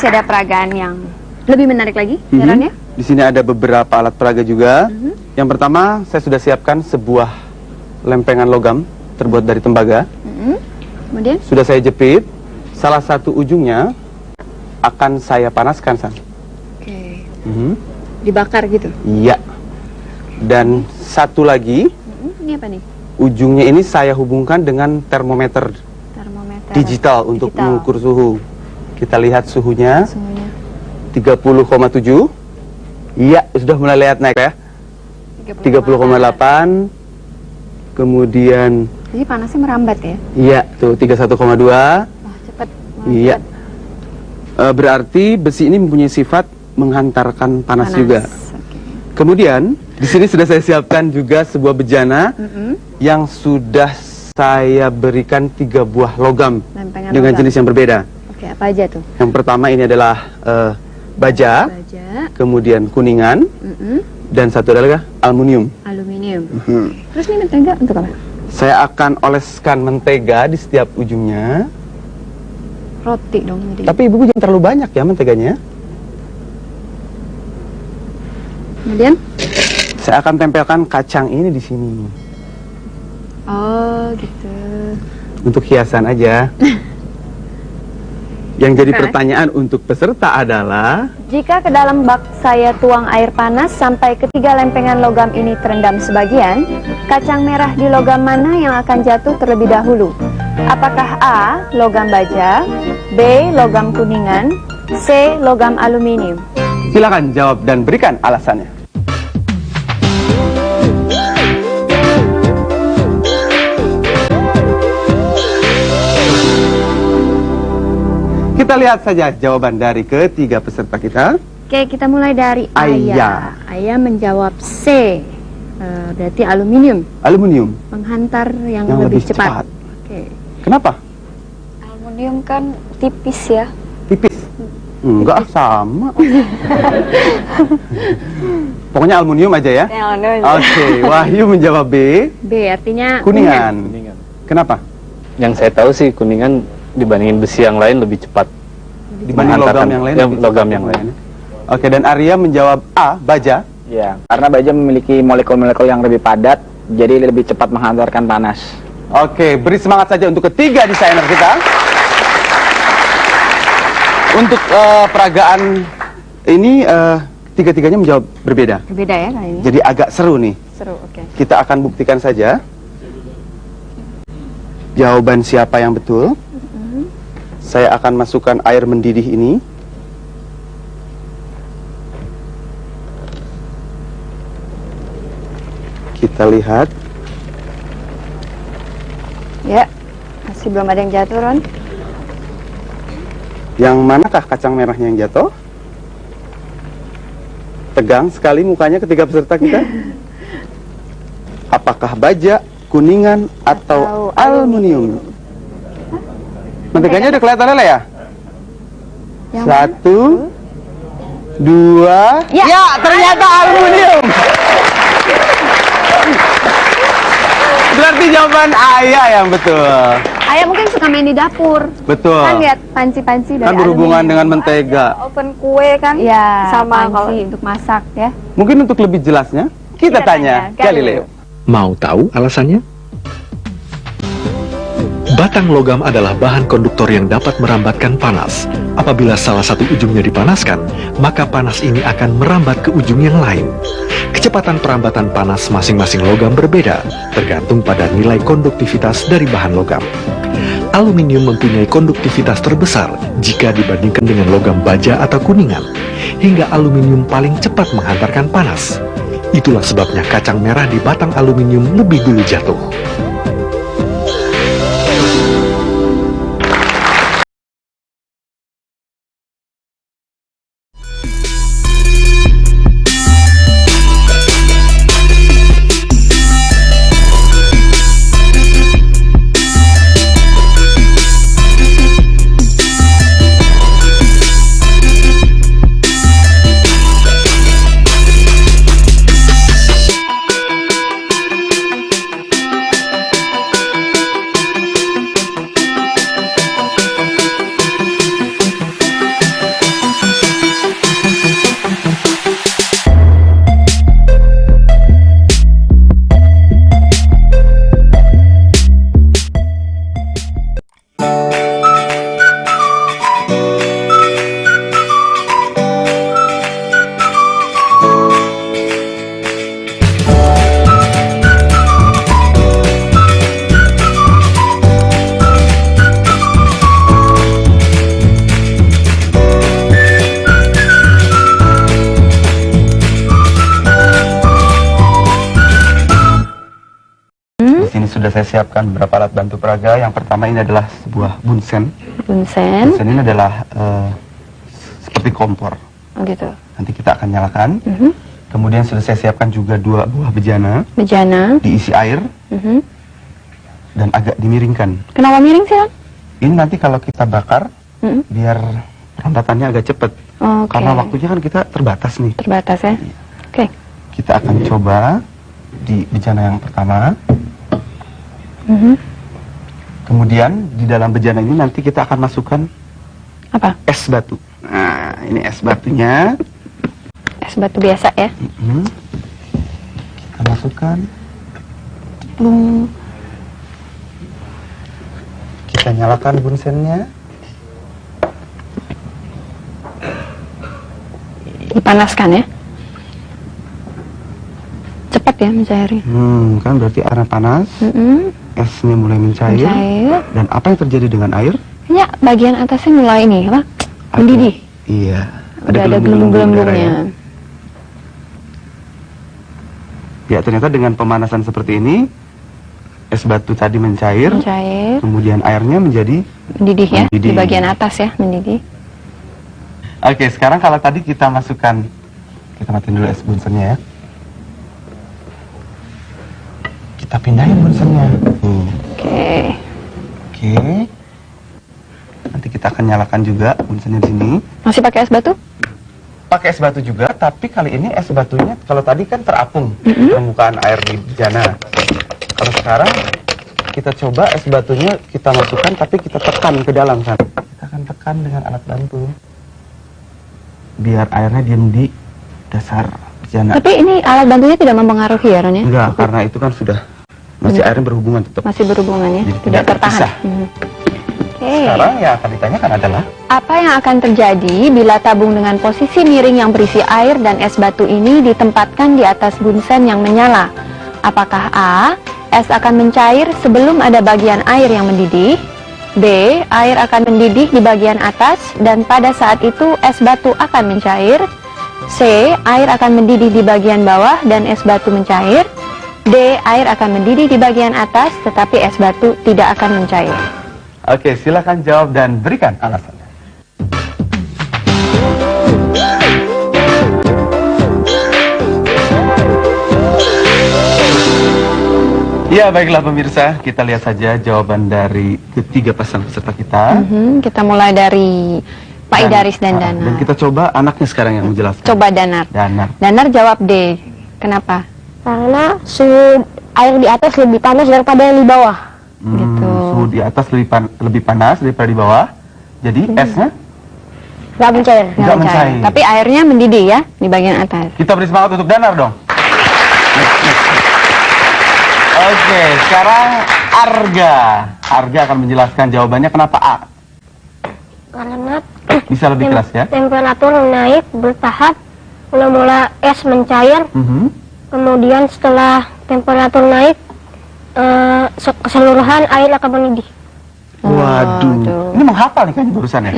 masih ada peragaan yang lebih menarik lagi, Ron ya? Di sini ada beberapa alat peraga juga. Yang pertama, saya sudah siapkan sebuah lempengan logam terbuat dari tembaga. Kemudian? Sudah saya jepit. Salah satu ujungnya akan saya panaskan, San. Oke. Dibakar gitu? Iya. Dan satu lagi, ini apa nih? ujungnya ini saya hubungkan dengan termometer digital untuk mengukur suhu. Kita lihat suhunya. 30,7. Iya, sudah mulai lihat naik ya. 30,8. Kemudian jadi panasnya merambat ya? iya, tuh 31,2. Wah, cepet. Iya. Berarti besi ini mempunyai sifat menghantarkan panas juga. Kemudian di sini sudah saya siapkan juga sebuah bejana yang sudah saya berikan 3 buah logam dengan jenis yang berbeda. Oke, apa aja tuh? Yang pertama ini adalah baja, kemudian kuningan, dan satu adalah aluminium. Terus ini mentega untuk apa? Saya akan oleskan mentega di setiap ujungnya. Roti dong jadi. Tapi ibu jangan terlalu banyak ya menteganya. Kemudian? Saya akan tempelkan kacang ini di sini. Oh gitu. Untuk hiasan aja. Yang jadi pertanyaan untuk peserta adalah, jika ke dalam bak saya tuang air panas sampai ketiga lempengan logam ini terendam sebagian, kacang merah di logam mana yang akan jatuh terlebih dahulu? Apakah A. logam baja, B. logam kuningan, C. logam aluminium? silakan jawab dan berikan alasannya. Kita lihat saja jawaban dari ketiga peserta kita. Oke, kita mulai dari Ayah. Ayah menjawab C, berarti aluminium. Aluminium. Menghantar yang lebih cepat. Oke. Kenapa? Aluminium kan tipis ya. Tipis? Enggak, sama. Pokoknya aluminium aja ya. Oke, Wahyu menjawab B. B artinya kuningan. Kenapa? Yang saya tahu sih kuningan dibandingin besi yang lain lebih cepat. Dibanding logam yang lain? Logam yang lain. Oke, dan Arya menjawab A, baja. Ya, karena baja memiliki molekul-molekul yang lebih padat, jadi lebih cepat menghantarkan panas. Oke, beri semangat saja untuk ketiga desainer kita. Untuk peragaan ini tiga-tiganya menjawab berbeda. Berbeda ya kali ini. Jadi agak seru nih. Seru, oke. Kita akan buktikan saja jawaban siapa yang betul. Saya akan masukkan air mendidih ini. Kita lihat. Ya, masih belum ada yang jatuh, Ron. Yang manakah kacang merahnya yang jatuh? Tegang sekali mukanya ketiga peserta kita. Apakah baja, kuningan, atau aluminium? Menteganya udah kelihatan lah ya? Yang 1, 2, ya ternyata aluminium. Berarti jawaban Ayah yang betul. Ayah mungkin suka main di dapur. Betul. Kan lihat panci-panci dari kan berhubungan aluminium. dengan mentega. Oven kue kan? Ya, sama panci untuk masak ya. Mungkin untuk lebih jelasnya, kita tanya Galileo. Mau tahu alasannya? Batang logam adalah bahan konduktor yang dapat merambatkan panas. Apabila salah satu ujungnya dipanaskan, maka panas ini akan merambat ke ujung yang lain. Kecepatan perambatan panas masing-masing logam berbeda, tergantung pada nilai konduktivitas dari bahan logam. Aluminium mempunyai konduktivitas terbesar jika dibandingkan dengan logam baja atau kuningan, hingga aluminium paling cepat menghantarkan panas. Itulah sebabnya kacang merah di batang aluminium lebih dulu jatuh. sini sudah saya siapkan beberapa alat bantu peraga. Yang pertama ini adalah sebuah bunsen. Bunsen. Bunsen ini adalah seperti kompor. Oh gitu. Nanti kita akan nyalakan. Kemudian sudah saya siapkan juga 2 buah bejana. Bejana. Diisi air dan agak dimiringkan. Kenapa miring sih, Bang? Ini nanti kalau kita bakar, biar perambatannya agak cepat. Oke. Karena waktunya kan kita terbatas nih. Terbatas ya. Oke. Kita akan coba di bejana yang pertama. Kemudian di dalam bejana ini nanti kita akan masukkan Apa? es batu. Nah, ini es batunya. Es batu biasa ya. Kita masukkan. Kita nyalakan bunsennya. Dipanaskan ya. Cepat ya mencairnya. Kan berarti airnya panas. Esnya mulai mencair. Mencair. Dan apa yang terjadi dengan air? Ya, bagian atasnya mulai ini apa? Mendidih. Iya. Udah ada gelembung-gelembungnya. Ya, ternyata dengan pemanasan seperti ini, es batu tadi mencair. Mencair. Kemudian airnya menjadi Mendidih ya. Di mendidih. bagian atas ya, mendidih. Oke, sekarang kalau tadi kita masukkan, kita matiin dulu es bunsennya ya. Kita pindahin bunsennya. Oke. Oke. Nanti kita akan nyalakan juga bunsennya di sini. Masih pakai es batu? Pakai es batu juga, tapi kali ini es batunya kalau tadi kan terapung permukaan air di bejana. Kalau sekarang kita coba es batunya kita masukkan, tapi kita tekan ke dalam kan. Kita akan tekan dengan alat bantu, biar airnya diam di dasar bejana. Tapi ini alat bantunya tidak mempengaruhi ya, Ron ya? Enggak, karena itu kan sudah masih airnya berhubungan tetap. Masih berhubungan ya? Jadi Tidak tidak tertahan. terpisah. Oke. Sekarang yang akan ditanyakan adalah Apa yang akan terjadi bila tabung dengan posisi miring yang berisi air dan es batu ini ditempatkan di atas bunsen yang menyala? Apakah A. Es akan mencair sebelum ada bagian air yang mendidih? B. Air akan mendidih di bagian atas dan pada saat itu es batu akan mencair? C. Air akan mendidih di bagian bawah dan es batu mencair? D. Air akan mendidih di bagian atas tetapi es batu tidak akan mencair. Oke, silakan jawab dan berikan alasannya. Ya, baiklah pemirsa, kita lihat saja jawaban dari ketiga pasang peserta kita. Kita mulai dari Pak Idaris dan Dan Danar. kita coba anaknya sekarang yang menjelaskan. Coba Danar. Danar. Danar jawab D. Kenapa? Karena suhu air di atas lebih panas daripada yang di bawah. Gitu. Suhu di atas lebih panas daripada di bawah. Jadi esnya Nggak mencair. Nggak mencair. Tapi airnya mendidih ya di bagian atas. kita beri semangat untuk Danar dong. Oke, sekarang Arga. Arga akan menjelaskan jawabannya kenapa A. Karena Bisa lebih keras ya. temperatur naik bertahap, mula-mula es mencair, kemudian setelah temperatur naik, keseluruhan air akan mendidih. Waduh, tuh. ini menghafal nih kayaknya barusan ya.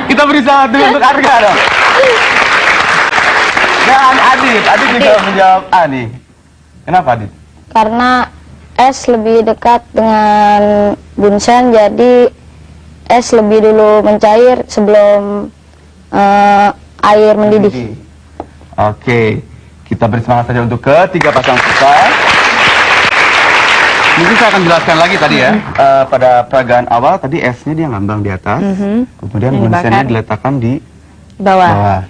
Kita beri semangat dulu untuk Arga dong. Dan Adit juga menjawab A nih. Kenapa Adit? Karena es lebih dekat dengan bunsen, jadi es lebih dulu mencair sebelum air mendidih. Oke, kita beri semangat saja untuk ketiga pasang peserta. Mungkin saya akan jelaskan lagi tadi ya. Pada peragaan awal tadi esnya dia ngambang di atas, kemudian Yang bunsennya dibakar. diletakkan di Bawah. bawah.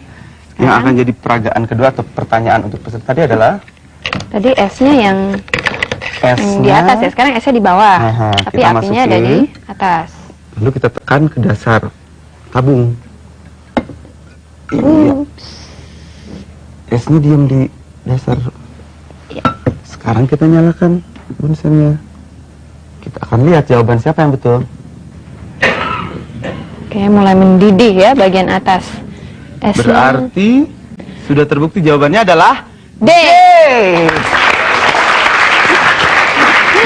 Yang akan jadi peragaan kedua atau pertanyaan untuk peserta tadi adalah Tadi esnya yang esnya di atas ya. Sekarang esnya di bawah. Aha, Tapi kita apinya ada masukin. di atas. Lalu kita tekan ke dasar tabung. Iya. Esnya diam di dasar. Sekarang kita nyalakan bunsennya. Kita akan lihat jawaban siapa yang betul. Oke, mulai mendidih ya bagian atas. Esnya Berarti sudah terbukti jawabannya adalah D.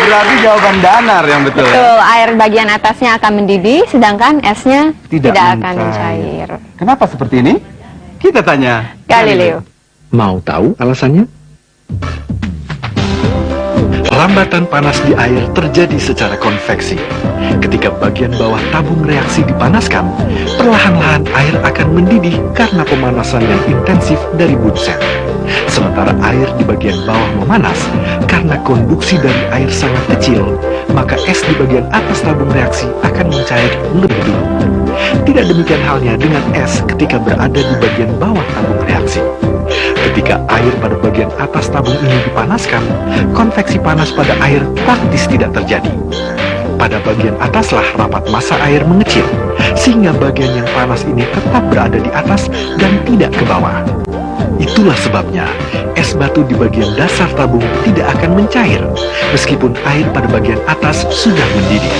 Berarti jawaban Danar yang betul. Betul, air bagian atasnya akan mendidih, sedangkan esnya Tidak akan mencair. mencair. Kenapa seperti ini? Kita tanya Galileo. Mau tahu alasannya? Rambatan panas di air terjadi secara konveksi. Ketika bagian bawah tabung reaksi dipanaskan, perlahan-lahan air akan mendidih karena pemanasan yang intensif dari bunsen. Sementara air di bagian bawah memanas, karena konduksi dari air sangat kecil, maka es di bagian atas tabung reaksi akan mencair lebih dulu. Tidak demikian halnya dengan es ketika berada di bagian bawah tabung reaksi. Ketika air pada bagian atas tabung ini dipanaskan, konveksi panas pada air praktis tidak terjadi. Pada bagian ataslah rapat massa air mengecil, sehingga bagian yang panas ini tetap berada di atas dan tidak ke bawah. Itulah sebabnya es batu di bagian dasar tabung tidak akan mencair, meskipun air pada bagian atas sudah mendidih.